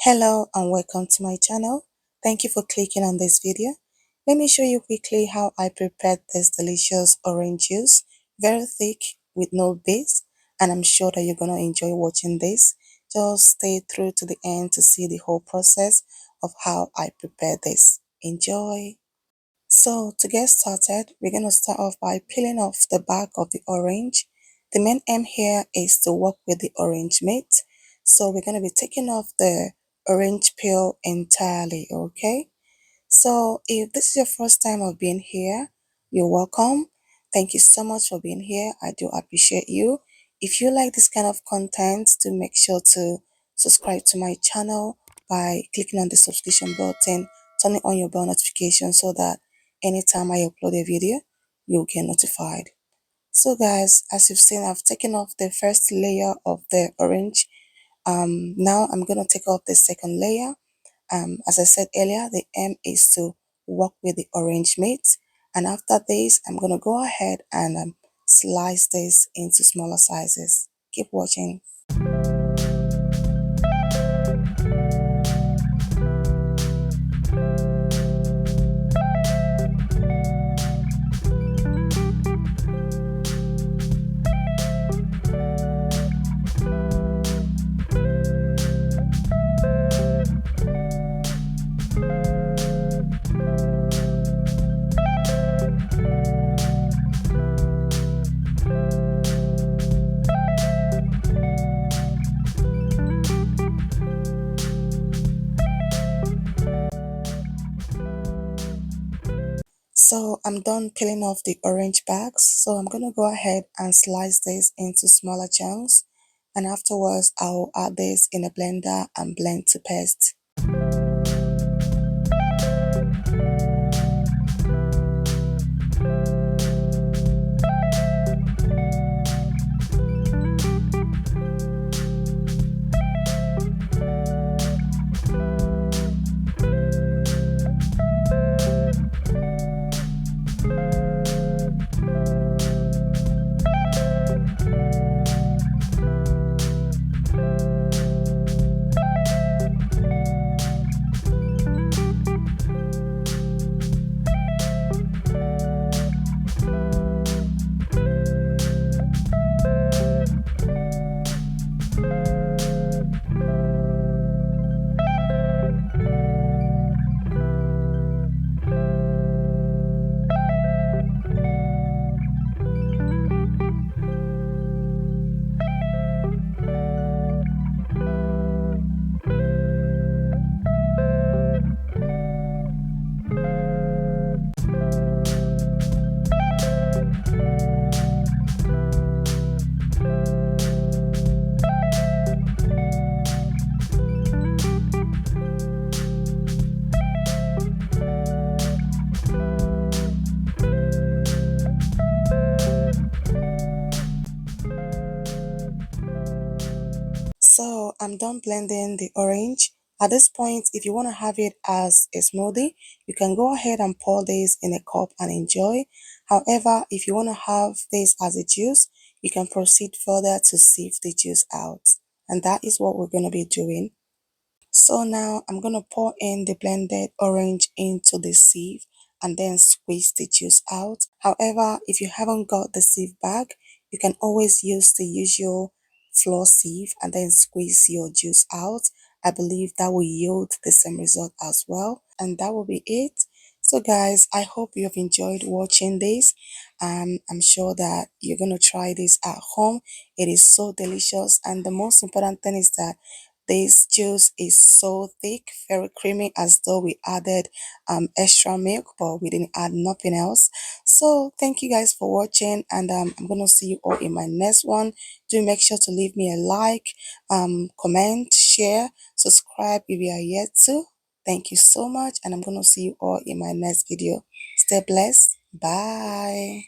Hello and welcome to my channel. Thank you for clicking on this video. Let me show you quickly how I prepared this delicious orange juice, very thick with no base, and I'm sure that you're going to enjoy watching this. Just stay through to the end to see the whole process of how I prepared this. Enjoy! So to get started, we're going to start off by peeling off the back of the orange. The main aim here is to work with the orange meat. So we're going to be taking off the orange peel entirely, okay? So if this is your first time of being here, you're welcome. Thank you so much for being here. I do appreciate you. If you like this kind of content, do make sure to subscribe to my channel by clicking on the subscription button, turning on your bell notification so that anytime I upload a video, you'll get notified. So guys, as you've seen, I've taken off the first layer of the orange. Now I'm going to take off the second layer. As I said earlier, the aim is to work with the orange meat. And after this, I'm going to go ahead and slice this into smaller sizes. Keep watching. So I'm done peeling off the orange bags. So I'm going to go ahead and slice this into smaller chunks. And afterwards, I'll add this in a blender and blend to paste. So I'm done blending the orange. At this point, if you want to have it as a smoothie, you can go ahead and pour this in a cup and enjoy. However, if you want to have this as a juice, you can proceed further to sieve the juice out. And that is what we're going to be doing. So now I'm going to pour in the blended orange into the sieve and then squeeze the juice out. However, if you haven't got the sieve bag, you can always use the usual floor sieve and then squeeze your juice out. I believe that will yield the same result as well. And that will be it. So guys, I hope you have enjoyed watching this. I'm sure that you're going to try this at home. It is so delicious. And the most important thing is that this juice is so thick, very creamy, as though we added extra milk, but we didn't add nothing else. So thank you guys for watching, and I'm gonna see you all in my next one. Do make sure to leave me a like, comment, share, subscribe if you are yet to. Thank you so much, and I'm gonna see you all in my next video. Stay blessed. Bye.